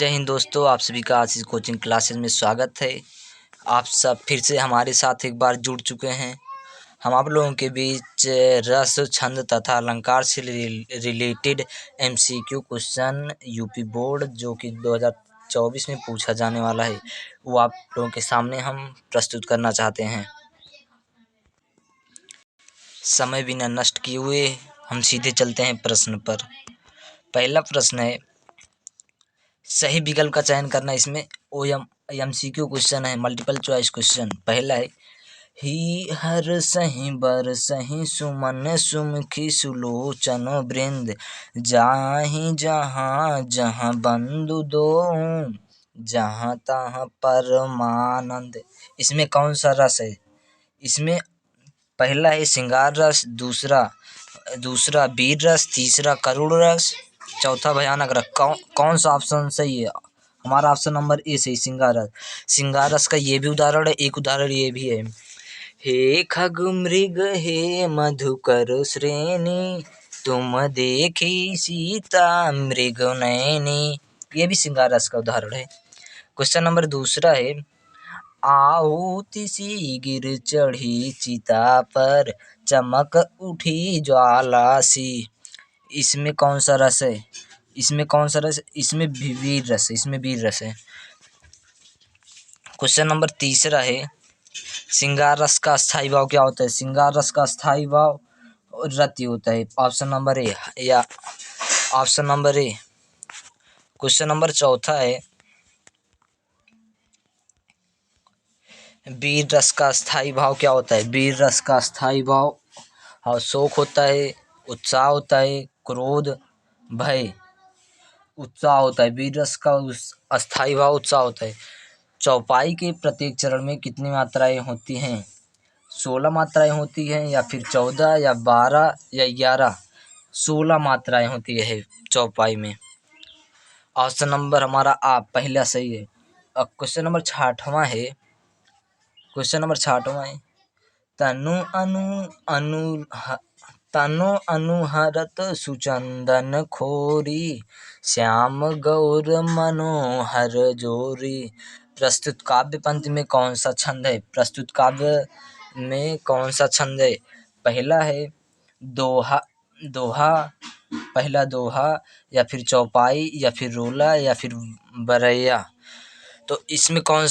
जय हिंद दोस्तों, आप सभी का आशीष कोचिंग क्लासेस में स्वागत है। आप सब फिर से हमारे साथ एक बार जुड़ चुके हैं। हम आप लोगों के बीच रस, छंद तथा अलंकार से related MCQ question UP board जो कि 2024 में पूछा जाने वाला है, वो आप लोगों के सामने हम प्रस्तुत करना चाहते हैं। समय बिना नष्ट किए हुए हम सीधे चलते हैं प्रश्न पर। पहला प्रश्न है, सही विकल्प का चयन करना। इसमें एमसीक्यू क्वेश्चन है, मल्टीपल चॉइस क्वेश्चन। पहला है, ही हर सही बर सही सुमन सुमुखी सुलोचन वृंद जाहि जहाँ जहाँ बंधु दो जहाँ तहाँ परमानंद। इसमें कौन सा रस है? इसमें पहला है श्रृंगार रस, दूसरा वीर रस, तीसरा करुण रस, चौथा भयानक रस। कौन सा ऑप्शन सही है? हमारा ऑप्शन नंबर ए सही, श्रृंगार रस। श्रृंगार रस का ये भी उदाहरण है, एक उदाहरण ये भी है, हे खग मृग हे मधुकर श्रेणी तुम देखी सीता मृग नैनी। ये भी श्रृंगार रस का उदाहरण है। क्वेश्चन नंबर दूसरा है, आहुति सी गिर चढ़ी चिता पर चमक उठी ज्वाला सी। इसमें कौन सा रस है? इसमें कौन सा रस? इसमें वीर रस है, इसमें वीर रस है। क्वेश्चन नंबर तीसरा है, श्रृंगार रस का स्थायी भाव क्या होता है? श्रृंगार रस का स्थायी भाव रति होता है। ऑप्शन नंबर ए या option number A. Question number चौथा है, वीर रस का स्थायी भाव क्या होता है? वीर रस का स्थायी भाव शोक होता है, उत्साह होता है, क्रोध, भय। उत्साह होता है। वीर रस का अस्थायी भाव उत्साह होता है। चौपाई के प्रत्येक चरण में कितनी मात्राएं होती हैं? 16 मात्राएं होती हैं, या फिर 14, या 12, या 11? 16 मात्राएं होती है चौपाई में। ऑप्शन नंबर हमारा पहला सही है। अब क्वेश्चन नंबर 6वां है। तनु अनुहरत सुचंदन खोरी श्याम गौर मनोहर जोरी। प्रस्तुत काव्य पंक्ति में कौन सा छंद है? प्रस्तुत काव्य में कौन सा छंद है? पहला है दोहा, पहला दोहा, या फिर चौपाई, या फिर रोला, या फिर बरैया। तो इसमें कौन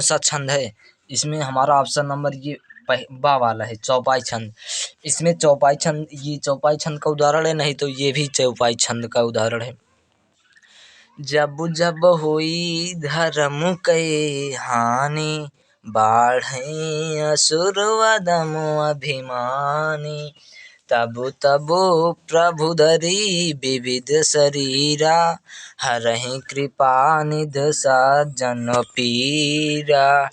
सा छंद है? इसमें हमारा ऑप्शन नंबर ये बा वाला है, चौपाई छंद। इसमें चौपाई छंद का उदाहरण है, नहीं तो ये भी चौपाई छंद का उदाहरण है। जब जब होई धर्म के हानि बाढ़े असुर वदम अभिमानी तब तब प्रभु धरी विविध शरीरा हरहि कृपा निध सज्जन पीरा।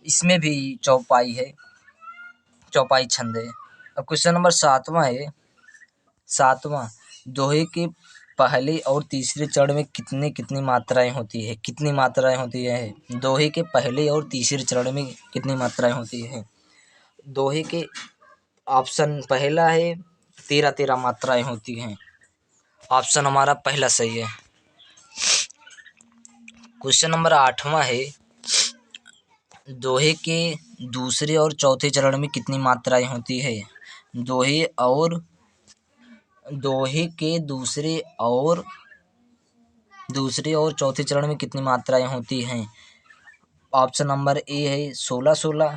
इसमें भी चौपाई है, चौपाई छंद है। अब क्वेश्चन नंबर 7वां है। दोहे के पहले और तीसरे चरण में कितनी मात्राएं होती है? कितनी मात्राएं होती है? दोहे के पहले और तीसरे चरण में कितनी मात्राएं होती है? दोहे के ऑप्शन पहला है 13 मात्राएं होती हैं। ऑप्शन हमारा पहला सही है। क्वेश्चन नंबर 8वां है, दोहे के दूसरे और चौथे चरण में कितनी मात्राएं होती है? दोहे के दूसरे और चौथे चरण में कितनी मात्राएं होती हैं? ऑप्शन नंबर ए है 16,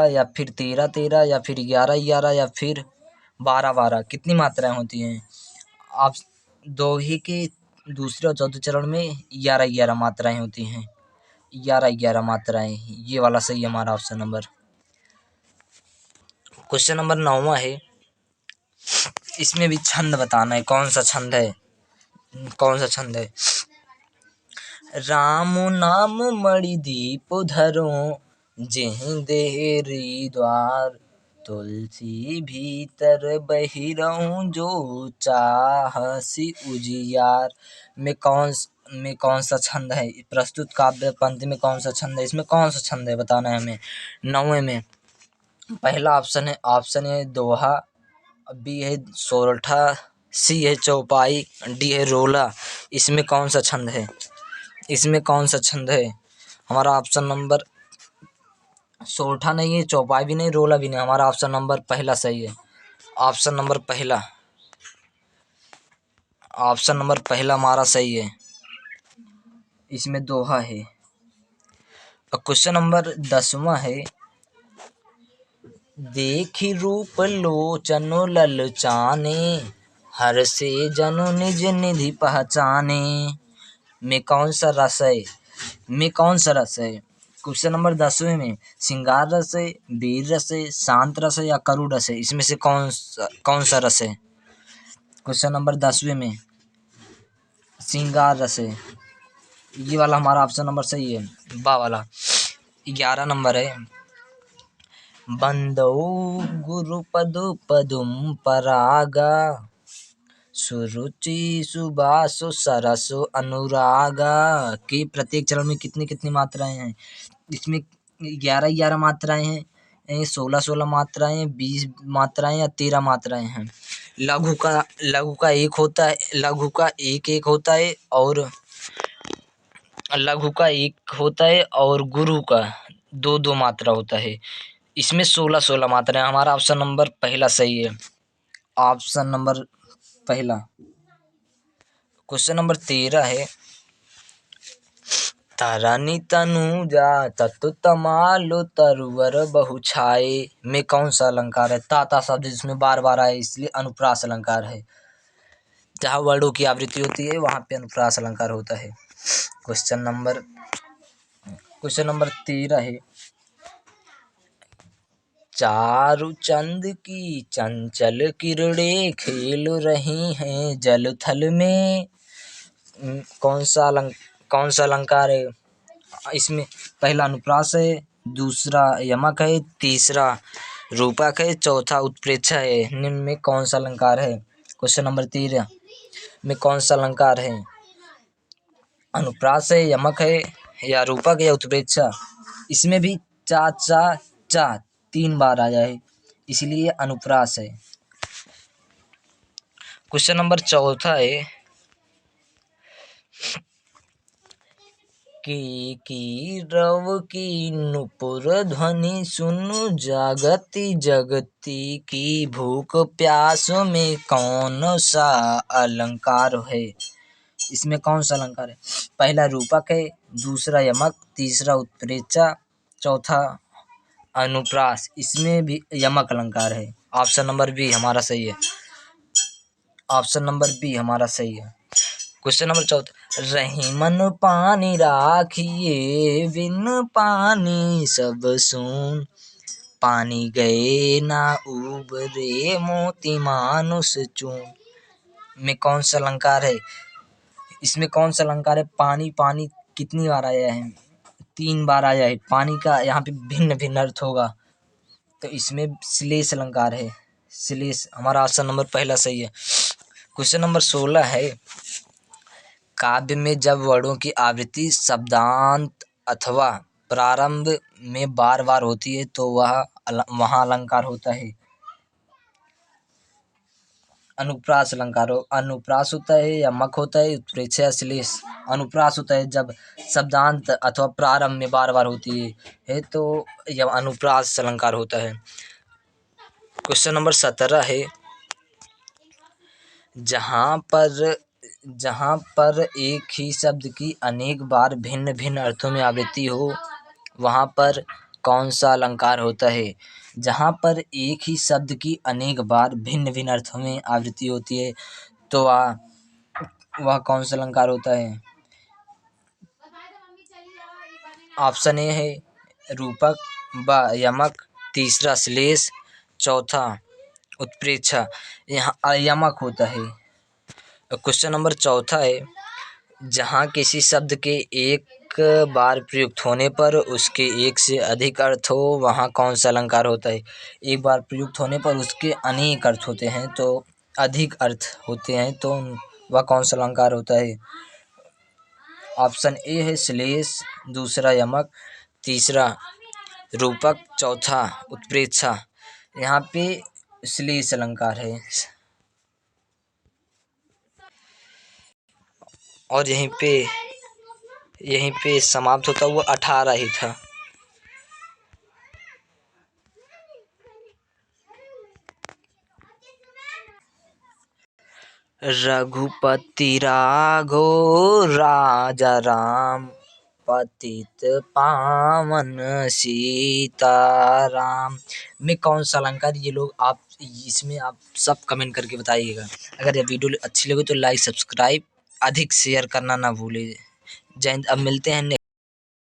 या फिर 13, या फिर 11, या फिर 12। कितनी मात्राएं होती हैं? आप दोहे के दूसरे और चौथे चरण में 11 मात्राएं होती हैं। 11 मात्राएं, ये वाला सही है हमारा ऑप्शन नंबर। क्वेश्चन नंबर 9वां है। इसमें भी छंद बताना है, कौन सा छंद है? राम नाम मणि दीप धरो जेहि देहरी द्वार तुलसी भीतर बहिरऊँ जो चाहसी उजियार। में कौन सा छंद है? प्रस्तुत काव्य पंक्ति में कौन सा छंद है? इसमें कौन सा छंद है बताना है हमें। 9वें में पहला ऑप्शन है दोहा, बी है सोरठा, सी है चौपाई, डी है रोला। इसमें कौन सा छंद है? इसमें कौन सा छंद है? हमारा ऑप्शन नंबर सोरठा नहीं है, चौपाई भी नहीं, रोला भी नहीं। हमारा ऑप्शन नंबर पहला सही है। ऑप्शन नंबर पहला, ऑप्शन नंबर पहला हमारा सही है। इसमें दोहा है। और क्वेश्चन नंबर 10वां है, देखी रूप लोचनो ललचाने, हर से जनु निज निधि पहचाने। में कौन सा रस है? में कौन सा रस है? क्वेश्चन नंबर 10वें में श्रृंगार रस है, वीर रस है, शांत रस है या करुण रस है? इसमें से कौन सा रस है? क्वेश्चन नंबर 10वें में श्रृंगार रस है। ये वाला हमारा ऑप्शन नंबर सही है, बा वाला। 11 नंबर है, बंदौ गुरुपदु पदुम परागा, सुरुचि सुबासु सरसु अनुरागा। के प्रत्येक चरण में कितनी कितनी मात्राएं हैं? इसमें 11 मात्राएं हैं, 16 मात्राएं, 20 मात्राएं या 13 मात्राएं हैं। लघु का एक होता है, लघु का एक होता है, और लघु का एक होता है, और गुरु का 2 मात्रा होता है। इसमें 16 मात्राएं। हमारा ऑप्शन नंबर पहला सही है। ऑप्शन नंबर पहला। क्वेश्चन नंबर 13 है, तरनी तनुजा ततु तमालु तरुवर बहु छाए। में कौन सा अलंकार है? ताता शब्द जिसमें बार बार आए, इसलिए अनुप्रास अलंकार है। जहाँ वर्डों की आवृत्ति होती है वहां पे अनुप्रास अलंकार होता है। क्वेश्चन नंबर 13 है, चारु चंद की चंचल किरणें खेल रही हैं जल थल में। कौन सा अलंकार है? इसमें पहला अनुप्रास है, दूसरा यमक है, तीसरा रूपक है, चौथा उत्प्रेक्षा है। निम्न में कौन सा अलंकार है? क्वेश्चन नंबर 13 में कौन सा अलंकार है? अनुप्रास है, यमक है, या रूपक या उत्प्रेक्षा? इसमें भी चा चा चा 3 बार आया है, इसलिए अनुप्रास है। क्वेश्चन नंबर 14 है, की रव की नुपुर ध्वनि सुनु जागती जगती की भूख प्यास में कौन सा अलंकार है? इसमें कौन सा अलंकार है? पहला रूपक है, दूसरा यमक, तीसरा उत्प्रेक्षा, चौथा अनुप्रास। इसमें भी यमक अलंकार है। ऑप्शन नंबर बी हमारा सही है। ऑप्शन नंबर बी हमारा सही है। क्वेश्चन नंबर 14, रहीमन पानी राखिए बिन पानी सब सून, पानी गए ना उबरे मोती मानुष चून। में कौन सा अलंकार है? इसमें कौन सा अलंकार है? पानी पानी कितनी बार आया है? 3 बार आया है। पानी का यहाँ पे भिन्न भिन्न अर्थ होगा, तो इसमें श्लेष अलंकार है। श्लेष हमारा ऑप्शन नंबर पहला सही है। क्वेश्चन नंबर 16 है, काव्य में जब वर्णों की आवृत्ति शब्दांत अथवा प्रारंभ में बार बार होती है तो वहाँ अलंकार होता है। अनुप्रास अलंकार अनुप्रास होता है, यमक होता है, उत्प्रेक्षा, श्लेष। अनुप्रास होता है जब शब्दांत अथवा प्रारंभ में बार बार होती है तो यह अनुप्रास अलंकार होता है। क्वेश्चन नंबर 17 है, जहाँ पर एक ही शब्द की अनेक बार भिन्न भिन्न अर्थों में आवृत्ति हो वहाँ पर कौन सा अलंकार होता है? जहाँ पर एक ही शब्द की अनेक बार भिन्न भिन्न अर्थों में आवृत्ति होती है तो वह कौन सा अलंकार होता है? ऑप्शन ए है रूपक, ब यमक, तीसरा श्लेष, चौथा उत्प्रेक्षा। यहाँ यमक होता है। क्वेश्चन नंबर 14 है, जहाँ किसी शब्द के एक बार प्रयुक्त होने पर उसके एक से अधिक अर्थ हो वहाँ कौन सा अलंकार होता है? एक बार प्रयुक्त होने पर उसके अनेक अर्थ होते हैं तो अधिक अर्थ होते हैं तो वह कौन सा अलंकार होता है? ऑप्शन ए है श्लेष, दूसरा यमक, तीसरा रूपक, चौथा उत्प्रेक्षा। यहाँ पे श्लेष अलंकार है और यहीं पे समाप्त होता हुआ 18 ही था। रघुपति राघो राजा राम, पतित पावन सीताराम में कौन सा अलंकार? ये लोग आप इसमें आप सब कमेंट करके बताइएगा। अगर ये वीडियो अच्छी लगे तो लाइक सब्सक्राइब अधिक शेयर करना ना भूले। जय हिंद। अब मिलते हैं